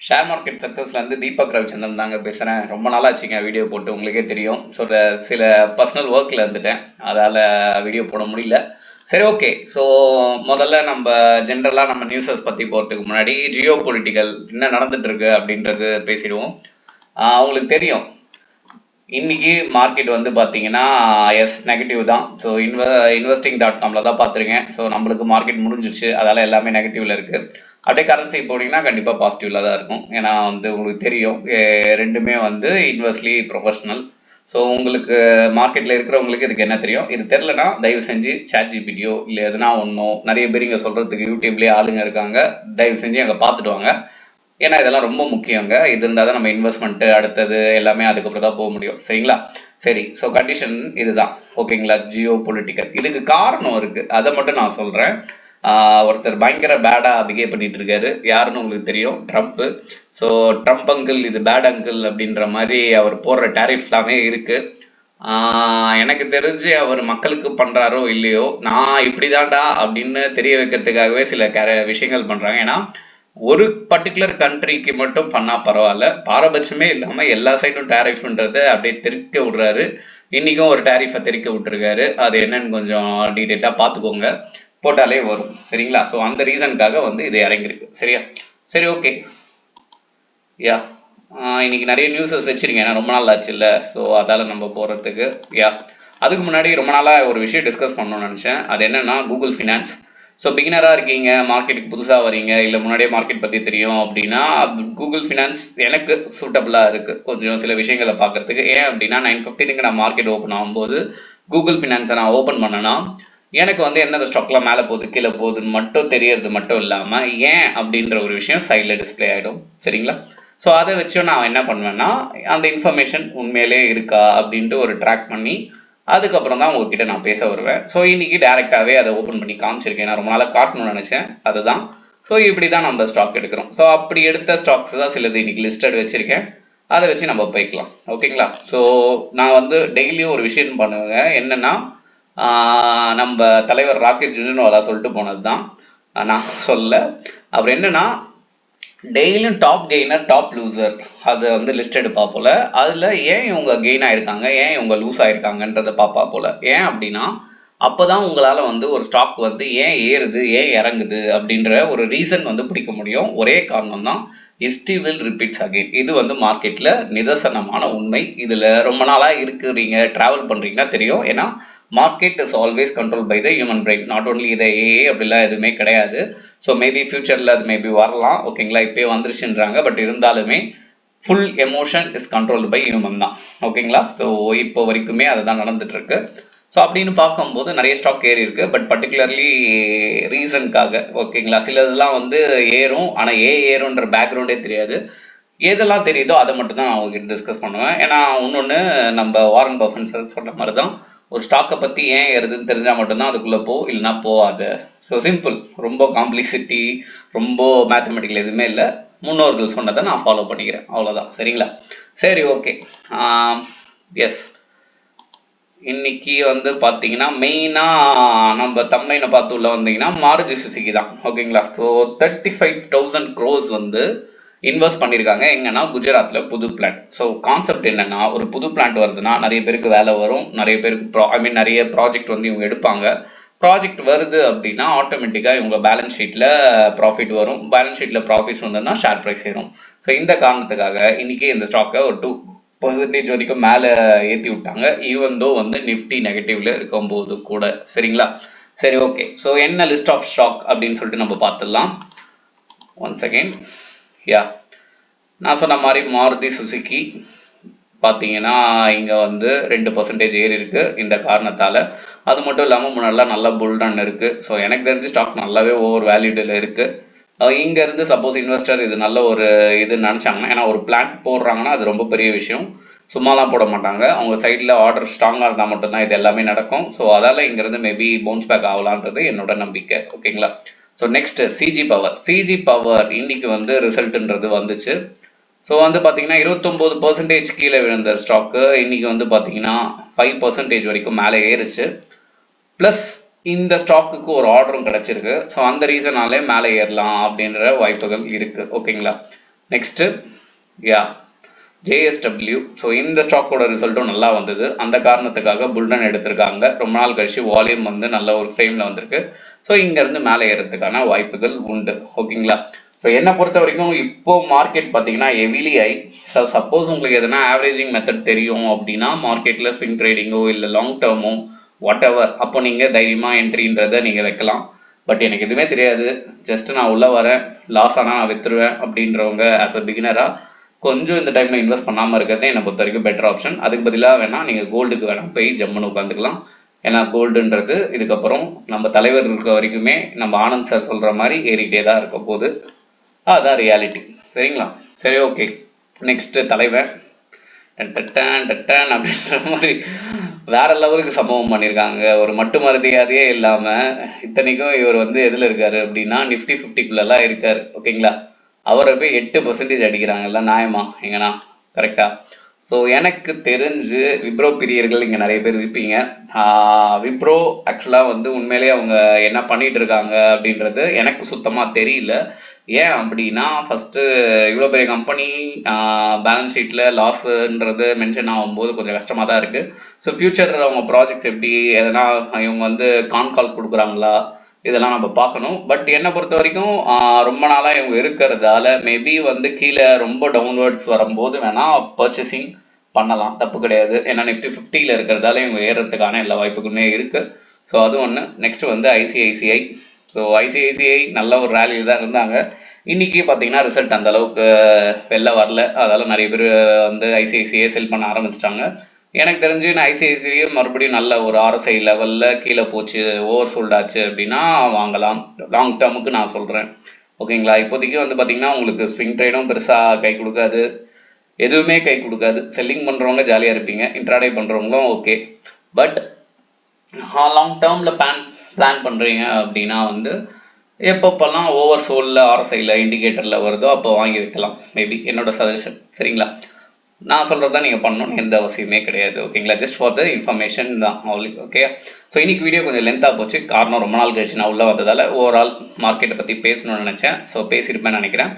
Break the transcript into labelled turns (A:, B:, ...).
A: Share market சக்ஸஸ்லேருந்து Deepak Ravichandran தாங்க பேசுகிறேன். ரொம்ப நாளாச்சுங்க வீடியோ போட்டு, உங்களுக்கே தெரியும். ஸோ சில பர்சனல் ஒர்க்கில் இருந்துட்டேன், அதால் வீடியோ போட முடியல. சரி, ஓகே. ஸோ முதல்ல நம்ம ஜென்ரலாக நம்ம நியூஸஸ் பற்றி போகிறதுக்கு முன்னாடி ஜியோ பொலிட்டிக்கல் என்ன நடந்துட்டுருக்கு அப்படின்றது பேசிடுவோம். உங்களுக்கு தெரியும், இன்னைக்கு மார்க்கெட் வந்து பார்த்தீங்கன்னா எஸ் நெகட்டிவ் தான். ஸோ investing.comல தான் பார்த்துருக்கேன். ஸோ நம்மளுக்கு மார்க்கெட் முடிஞ்சிச்சு, அதால் எல்லாமே நெகட்டிவில் இருக்குது. அப்படியே கரன்சி போனீங்கன்னா கண்டிப்பாக பாசிட்டிவ்ல தான் இருக்கும். ஏன்னா வந்து உங்களுக்கு தெரியும், ரெண்டுமே வந்து இன்வெர்ஸ்லி ப்ரொஃபஷனல். ஸோ உங்களுக்கு மார்க்கெட்டில் இருக்கிறவங்களுக்கு இதுக்கு என்ன தெரியும், இது தெரிலனா தயவு செஞ்சு ChatGPTயோ இல்லை எதுனா ஒன்றும், நிறைய பேர் இங்கே சொல்கிறதுக்கு யூடியூப்லேயே ஆளுங்க இருக்காங்க, தயவு செஞ்சு அங்கே பார்த்துட்டு வாங்க. ஏன்னா இதெல்லாம் ரொம்ப முக்கியங்க. இது இருந்தால் தான் நம்ம இன்வெஸ்ட்மெண்ட்டு அடுத்தது எல்லாமே அதுக்கப்புறம் தான் போக முடியும். சரிங்களா? சரி, ஸோ கண்டிஷன் இதுதான். ஓகேங்களா? ஜியோ பொலிட்டிக்கல் இதுக்கு காரணம் இருக்குது, அதை மட்டும் நான் சொல்கிறேன். ஒருத்தர் பயங்கர பேடாக பிஹேவ் பண்ணிட்டு இருக்காரு. யாருன்னு உங்களுக்கு தெரியும், ட்ரம்ப்பு. ஸோ ட்ரம்ப் அங்கிள் இது பேட் அங்கிள் அப்படின்ற மாதிரி அவர் போடுற டேரிஃப் எல்லாமே இருக்குது. எனக்கு தெரிஞ்சு அவர் மக்களுக்கு பண்ணுறாரோ இல்லையோ, நான் இப்படிதான்டா அப்படின்னு தெரிய வைக்கிறதுக்காகவே சில விஷயங்கள் பண்ணுறாங்க. ஏன்னா ஒரு பர்டிகுலர் கண்ட்ரிக்கு மட்டும் பண்ணா பரவாயில்ல, பாரபட்சமே இல்லாம எல்லா சைடும் டேரிஃப்ன்றதை அப்படியே தெரிக்க விடுறாரு. இன்னைக்கும் ஒரு டேரிஃபை தெரிக்க விட்டுருக்காரு. அது என்னன்னு கொஞ்சம் டீட்டெயிலாக பார்த்துக்கோங்க, போட்டாலே வரும். சரிங்களா? ஸோ அந்த ரீசனுக்காக வந்து இது இறங்கியிருக்கு. சரியா? சரி, ஓகே. யா, இன்னைக்கு நிறைய நியூஸஸ் வச்சிருக்கேன், ஏன்னா ரொம்ப நாள் ஆச்சு இல்லை. ஸோ அதால் நம்ம போகிறதுக்கு அதுக்கு முன்னாடி ரொம்ப நாளாக ஒரு விஷயம் டிஸ்கஸ் பண்ணணும்னு நினச்சேன். அது என்னன்னா கூகுள் ஃபினான்ஸ். ஸோ பிகினராக இருக்கீங்க, மார்க்கெட்டுக்கு புதுசாக வரீங்க, இல்லை முன்னாடியே மார்க்கெட் பற்றி தெரியும் அப்படின்னா கூகுள் ஃபினான்ஸ் எனக்கு சூட்டபுளாக இருக்குது கொஞ்சம் சில விஷயங்களை பார்க்குறதுக்கு. ஏன் அப்படின்னா 9:15 நான் மார்க்கெட் ஓப்பன் ஆகும்போது கூகுள் ஃபினான்ஸை நான் ஓப்பன் பண்ணேன்னா எனக்கு வந்து எந்தெந்த ஸ்டாக்லாம் மேலே போகுது கீழே போகுதுன்னு மட்டும் தெரியறது மட்டும் இல்லாமல் ஏன் அப்படின்ற ஒரு விஷயம் சைடில் டிஸ்பிளே ஆகிடும். சரிங்களா? ஸோ அதை வச்சு நான் என்ன பண்ணுவேன்னா அந்த இன்ஃபர்மேஷன் உண்மையிலே இருக்கா அப்படின்ட்டு ஒரு ட்ராக் பண்ணி அதுக்கப்புறம் தான் உங்ககிட்ட நான் பேச வருவேன். ஸோ இன்னைக்கு டேரெக்டாகவே அதை ஓப்பன் பண்ணி காமிச்சிருக்கேன். நான் ரொம்ப நாளாக காட்டணும்னு நினச்சேன், அதுதான். ஸோ இப்படி தான் நம்ம ஸ்டாக் எடுக்கிறோம். ஸோ அப்படி எடுத்த ஸ்டாக்ஸ் தான் சிலது இன்னைக்கு லிஸ்டட் வச்சுருக்கேன், அதை வச்சு நம்ம போய்க்கலாம். ஓகேங்களா? ஸோ நான் வந்து டெய்லியும் ஒரு விஷயம் பண்ணுவேங்க. என்னென்னா நம்ம தலைவர் ராக்கெட் ஜுஜுன்வாலா சொல்லிட்டு போனது தான், நான் சொல்ல. அப்புறம் என்னென்னா டெய்லியும் டாப் கெய்னர் டாப் லூசர் அதை வந்து லிஸ்ட் எடுப்பா போல. அதில் ஏன் இவங்க கெயின் ஆயிருக்காங்க, ஏன் இவங்க லூஸ் ஆயிருக்காங்கன்றதை பார்ப்பா போல. ஏன் அப்படின்னா அப்போதான் உங்களால் வந்து ஒரு ஸ்டாக் வந்து ஏன் ஏறுது ஏன் இறங்குது அப்படின்ற ஒரு ரீசன் வந்து பிடிக்க முடியும். ஒரே காரணம் தான், ஹிஸ்டரி வில் ரிப்பீட்ஸ் அகெயின். இது வந்து மார்க்கெட்டில் நிதர்சனமான உண்மை. இதில் ரொம்ப நாளாக இருக்கிறீங்க, ட்ராவல் பண்ணுறீங்கன்னா தெரியும். ஏன்னா market is always control by the human brain, not only இதை அப்படிலாம் எதுவுமே கிடையாது. ஸோ மேபி ஃபியூச்சரில் அது மேபி வரலாம். ஓகேங்களா? இப்போயே வந்துருச்சுன்றாங்க, பட் இருந்தாலுமே full emotion is controlled by human தான். ஓகேங்களா? ஸோ இப்போ வரைக்குமே அதுதான் நடந்துட்டு இருக்கு. ஸோ அப்படின்னு பார்க்கும்போது நிறைய ஸ்டாக் ஏறி இருக்கு, பட் பர்டிகுலர்லி ரீசனுக்காக. ஓகேங்களா? சிலதெல்லாம் வந்து ஏறும், ஆனால் ஏறுன்ற பேக்ரவுண்டே தெரியாது. எதெல்லாம் தெரியுதோ அதை மட்டும் தான் நான் உங்ககிட்ட டிஸ்கஸ் பண்ணுவேன். ஏன்னா இன்னொன்று, நம்ம வாரன் பஃபெட் சொல்ற மாதிரி தான், ஒரு ஸ்டாக்கை பற்றி ஏன் ஏறுதுன்னு தெரிஞ்சால் மட்டும்தான் அதுக்குள்ளே போ, இல்லைனா போகாது. ஸோ சிம்பிள், ரொம்ப காம்ப்ளெக்சிட்டி ரொம்ப மேத்தமெட்டிக்கல் எதுவுமே இல்லை. முன்னோர்கள் சொன்னதை நான் ஃபாலோ பண்ணிக்கிறேன், அவ்வளோதான். சரிங்களா? சரி, ஓகே. எஸ், இன்னைக்கு வந்து பார்த்தீங்கன்னா மெயினாக நம்ம தமிழனை பார்த்து உள்ள வந்தீங்கன்னா மாருதி சுசுகி தான். ஓகேங்களா? ஸோ 35,000 crores வந்து இன்வெஸ்ட் பண்ணியிருக்காங்க. எங்கன்னா குஜராத்தில் புது பிளான்ட். ஸோ கான்செப்ட் என்னன்னா, ஒரு புது பிளான்ட் வருதுன்னா நிறைய பேருக்கு வேலை வரும், நிறைய பேருக்கு நிறைய ப்ராஜெக்ட் வந்து இவங்க எடுப்பாங்க. ப்ராஜெக்ட் வருது அப்படின்னா ஆட்டோமேட்டிக்காக இவங்க பேலன்ஸ் ஷீட்டில் ப்ராஃபிட் வரும். பேலன்ஸ் ஷீட்டில் ப்ராஃபிட்ஸ் வந்ததுன்னா ஷேர் ப்ரைஸ் ஏறும். ஸோ இந்த காரணத்துக்காக இன்னைக்கு இந்த ஸ்டாக்கை ஒரு 2% வரைக்கும் மேலே ஏற்றி விட்டாங்க, ஈவன் தோ வந்து நிஃப்டி நெகட்டிவ்ல இருக்கும்போது கூட. சரிங்களா? சரி, ஓகே. ஸோ என்ன லிஸ்ட் ஆஃப் ஸ்டாக் அப்படின்னு சொல்லிட்டு நம்ம பார்த்துடலாம். ஒன்ஸ் அகெயின், யா, நான் சொன்ன மாதிரி மாருதி சுசுகி பார்த்தீங்கன்னா இங்கே வந்து 2% ஏறி இருக்கு இந்த காரணத்தால். அது மட்டும் இல்லாமல் முன்னாடிலாம் நல்ல புல்டன் இருக்குது. ஸோ எனக்கு தெரிஞ்சு ஸ்டாக் நல்லாவே ஓவர் வேல்யூடில் இருக்குது. இங்கேருந்து சப்போஸ் இன்வெஸ்டர் இது நல்ல ஒரு இதுன்னு நினச்சாங்கன்னா, ஏன்னா ஒரு பிளான் போடுறாங்கன்னா அது ரொம்ப பெரிய விஷயம், சும்மாலாம் போட மாட்டாங்க. அவங்க சைடில் ஆர்டர் ஸ்ட்ராங்காக இருந்தால் மட்டும்தான் இது எல்லாமே நடக்கும். ஸோ அதால் இங்கேருந்து மேபி பவுன்ஸ் பேக் ஆகலான்றது என்னோட நம்பிக்கை. ஓகேங்களா? ஸோ நெக்ஸ்ட் சிஜி பவர் இன்னைக்கு வந்து ரிசல்ட்ன்றது வந்துச்சு. ஸோ வந்து பார்த்தீங்கன்னா 29% கீழே விழுந்த ஸ்டாக்கு இன்னைக்கு வந்து பார்த்தீங்கன்னா 5% வரைக்கும் மேலே ஏறுச்சு. ப்ளஸ் இந்த ஸ்டாக்குக்கு ஒரு ஆர்டரும் கிடச்சிருக்கு. ஸோ அந்த ரீசனாலே மேலே ஏறலாம் அப்படின்ற வாய்ப்புகள் இருக்குது. ஓகேங்களா? நெக்ஸ்ட்டு யா JSW. ஸோ இந்த ஸ்டாக்கோட ரிசல்ட்டும் நல்லா வந்தது. அந்த காரணத்துக்காக புல்டன் எடுத்திருக்காங்க. ரொம்ப நாள் கழிச்சு வால்யூம் வந்து நல்ல ஒரு ஃப்ரேமில் வந்திருக்கு. ஸோ இங்கேருந்து மேலே ஏறதுக்கான வாய்ப்புகள் உண்டு. ஓகேங்களா? ஸோ என்னை பொறுத்த வரைக்கும் இப்போ மார்க்கெட் பார்த்தீங்கன்னா ஹெவிலி ஐ. ஸோ சப்போஸ் உங்களுக்கு எதனா ஆவரேஜிங் மெத்தட் தெரியும் அப்படின்னா மார்க்கெட்டில் ஸ்விங் ட்ரேடிங்கோ இல்லை லாங் டேர்மோ வாட் எவர், அப்போ நீங்கள் தைரியமாக என்ட்ரின்றதை நீங்கள் வைக்கலாம். பட் எனக்கு எதுவுமே தெரியாது, ஜஸ்ட் நான் உள்ளே வரேன், லாஸ் ஆனால் நான் விற்றுருவேன் அப்படின்றவங்க ஆஸ் அ பிகினராக கொஞ்சம் இந்த டைமில் இன்வெஸ்ட் பண்ணாமல் இருக்கிறதே என்னை பொறுத்த வரைக்கும் பெட்டர் ஆப்ஷன். அதுக்கு பதிலாக வேணால் நீங்கள் கோல்டுக்கு வேணால் போய் ஜம்முன்னு உட்காந்துக்கலாம். ஏன்னா கோல்டுன்றது இதுக்கப்புறம் நம்ம தலைவர் இருக்க வரைக்குமே நம்ம ஆனந்த் சார் சொல்கிற மாதிரி ஏறிக்கிட்டே தான் இருக்க போகுது. அதான் ரியாலிட்டி. சரிங்களா? சரி, ஓகே. நெக்ஸ்ட்டு தலைவன் அப்படின்ற மாதிரி வேற லெவலுக்கு சம்பவம் பண்ணியிருக்காங்க. ஒரு மட்டு மருதியாதையே இல்லாமல் இத்தனைக்கும் இவர் வந்து எதில் இருக்காரு அப்படின்னா நிஃப்டி 50க்குள்ளெல்லாம் இருக்காரு. ஓகேங்களா? அவரை போய் 8% அடிக்கிறாங்கல்ல, நியாயமா எங்கன்னா? கரெக்டா? ஸோ எனக்கு தெரிஞ்சு விப்ரோ பிரியர்கள் இங்கே நிறைய பேர் இருப்பீங்க. விப்ரோ ஆக்சுவலாக வந்து உண்மையிலேயே அவங்க என்ன பண்ணிட்டு இருக்காங்க அப்படின்றது எனக்கு சுத்தமாக தெரியல. ஏன் அப்படின்னா ஃபஸ்ட்டு இவ்வளோ பெரிய கம்பெனி பேலன்ஸ் ஷீட்டில் லாஸுன்றது மென்ஷன் ஆகும்போது கொஞ்சம் கஷ்டமாக தான் இருக்குது. ஸோ ஃப்யூச்சர் அவங்க ப்ராஜெக்ட்ஸ் எப்படி எதனா இவங்க வந்து கால் கொடுக்குறாங்களா இதெல்லாம் நம்ம பார்க்கணும். பட் என்னை பொறுத்த வரைக்கும் ரொம்ப நாளாக இவங்க இருக்கிறதால மேபி வந்து கீழே ரொம்ப டவுன்வர்ட்ஸ் வரும்போது வேணால் பர்ச்சேசிங் பண்ணலாம், தப்பு கிடையாது. ஏன்னா நிஃப்டி 50ல் இருக்கிறதால இவங்க ஏறுறதுக்கான எல்லா வாய்ப்புகளுமே இருக்குது. ஸோ அது ஒன்று. நெக்ஸ்ட் வந்து ஐசிஐசிஐ. ஸோ ஐசிஐசிஐ நல்ல ஒரு ரேலியில் தான் இருந்தாங்க. இன்றைக்கி பார்த்தீங்கன்னா ரிசல்ட் அந்த அளவுக்கு வெளில வரல, அதால் நிறைய பேர் வந்து ஐசிஐசிஐ செல் பண்ண ஆரம்பிச்சிட்டாங்க. எனக்கு தெரிஞ்சு நான் ஐசிஐசிஐ மறுபடியும் நல்ல ஒரு RSI லெவலில் கீழே போச்சு, ஓவர் சோல்ட் ஆச்சு அப்படின்னா வாங்கலாம். லாங் டேர்முக்கு நான் சொல்கிறேன். ஓகேங்களா? இப்போதைக்கு வந்து பார்த்தீங்கன்னா உங்களுக்கு ஸ்விங் ட்ரேடும் பெருசாக கை கொடுக்காது, எதுவுமே கை கொடுக்காது. செல்லிங் பண்ணுறவங்க ஜாலியாக இருப்பீங்க, இன்ட்ராடே பண்ணுறவங்களும் ஓகே. பட் லாங் டேர்மில் பிளான் பண்ணுறீங்க அப்படின்னா வந்து எப்பப்பெல்லாம் ஓவர் சோலில் RSIல இண்டிகேட்டரில் வருதோ அப்போ வாங்கி வைக்கலாம். மேபி என்னோட சஜஷன். சரிங்களா? நான் சொல்கிறது தான் நீங்கள் பண்ணணும்னு எந்த அவசியமே கிடையாது. ஓகேங்களா? ஜஸ்ட் ஃபார் த இன்ஃபர்மேஷன் தான். ஓகே. ஸோ இன்னைக்கு வீடியோ கொஞ்சம் லென்த்தாக போச்சு. காரணம் ரொம்ப நாள் கழிச்சு நான் உள்ளே வந்ததால் ஓவரால் மார்க்கெட்டை பற்றி பேசணும்னு நினச்சேன். ஸோ பேசியிருப்பேன்னு நினைக்கிறேன்.